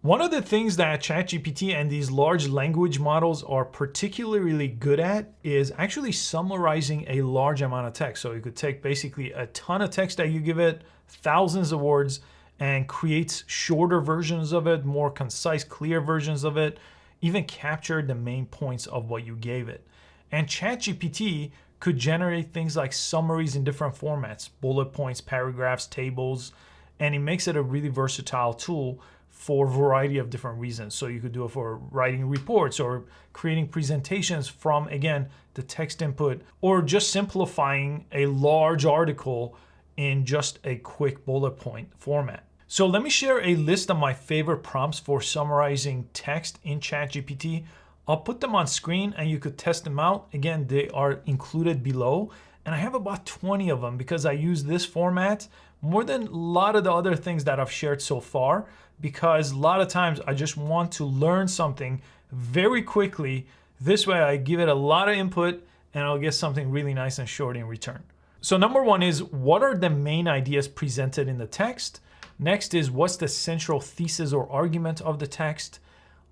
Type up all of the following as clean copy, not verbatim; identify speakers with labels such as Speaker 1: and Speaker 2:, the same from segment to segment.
Speaker 1: One of the things that ChatGPT and these large language models are particularly good at is actually summarizing a large amount of text. So you could take basically a ton of text that you give it, thousands of words, and creates shorter versions of it, more concise, clear versions of it, even capture the main points of what you gave it. And ChatGPT could generate things like summaries in different formats, bullet points, paragraphs, tables, and it makes it a really versatile tool for a variety of different reasons. So you could do it for writing reports or creating presentations from, again, the text input, or just simplifying a large article in just a quick bullet point format. So let me share a list of my favorite prompts for summarizing text in ChatGPT. I'll put them on screen and you could test them out. Again, they are included below. And I have about 20 of them because I use this format more than a lot of the other things that I've shared so far, because a lot of times I just want to learn something very quickly. This way I give it a lot of input and I'll get something really nice and short in return. So number one is, what are the main ideas presented in the text? Next is, what's the central thesis or argument of the text?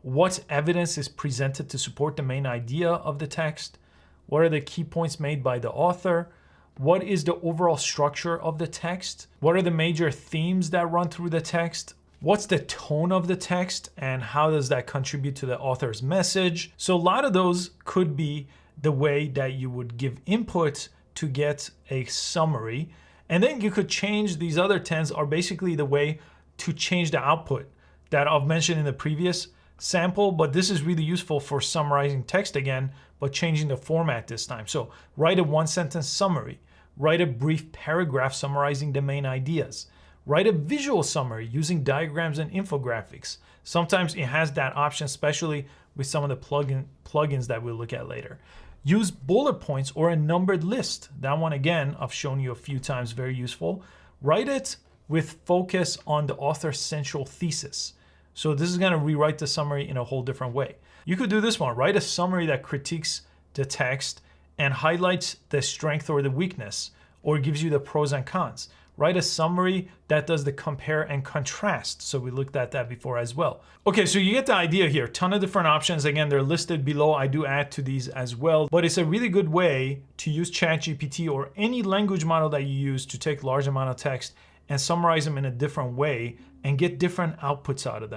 Speaker 1: What evidence is presented to support the main idea of the text? What are the key points made by the author? What is the overall structure of the text? What are the major themes that run through the text? What's the tone of the text and how does that contribute to the author's message? So a lot of those could be the way that you would give input to get a summary. And then you could change, these other 10s are basically the way to change the output that I've mentioned in the previous sample, but this is really useful for summarizing text again, but changing the format this time. So write a one-sentence summary, write a brief paragraph summarizing the main ideas, write a visual summary using diagrams and infographics. Sometimes it has that option, especially with some of the plugins that we'll look at later. Use bullet points or a numbered list. That one, again, I've shown you a few times, very useful. Write it with focus on the author's central thesis. So this is gonna rewrite the summary in a whole different way. You could do this one, write a summary that critiques the text and highlights the strength or the weakness, or gives you the pros and cons. Write a summary that does the compare and contrast. So we looked at that before as well. Okay, so you get the idea here. Ton of different options. Again, they're listed below. I do add to these as well, but it's a really good way to use ChatGPT or any language model that you use to take large amount of text and summarize them in a different way and get different outputs out of them.